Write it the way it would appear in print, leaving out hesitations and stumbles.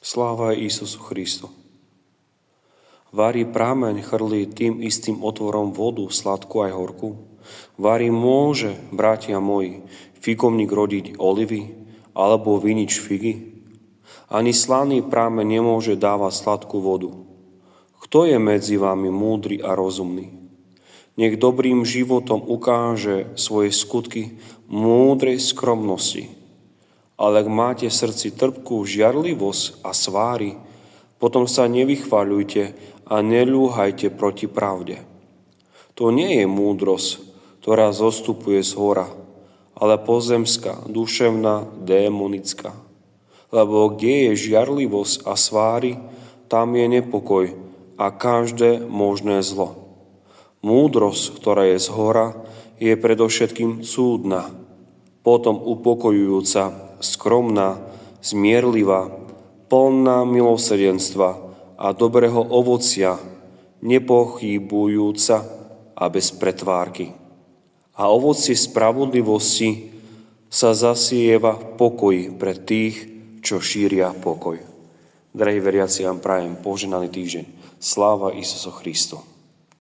Sláva Isusu Christu. Vári prameň chrlí tým istým otvorom vodu, sladkú aj horkú? Vári môže, bratia moji, figovník rodiť olivy, alebo vinič figy? Ani slaný prameň nemôže dávať sladkú vodu. Kto je medzi vami múdry a rozumný? Nech dobrým životom ukáže svoje skutky múdrej skromnosti. Ale ak máte v srdci trpkú žiarlivosť a svári, potom sa nevychvaľujte a neľúhajte proti pravde. To nie je múdrosť, ktorá zostupuje z hora, ale pozemská, duševná, démonická. Lebo kde je žiarlivosť a svári, tam je nepokoj a každé možné zlo. Múdrosť, ktorá je z hora, je predovšetkým súdna, potom upokojujúca, skromná, zmierlivá, plná milosrdenstva a dobrého ovocia, nepochybujúca a bez pretvárky. A ovocie spravodlivosti sa zasieva v pokoji pre tých, čo šíria pokoj. Drahí veriaci, vám prajem požehnaný týždeň. Sláva Isusu Christu.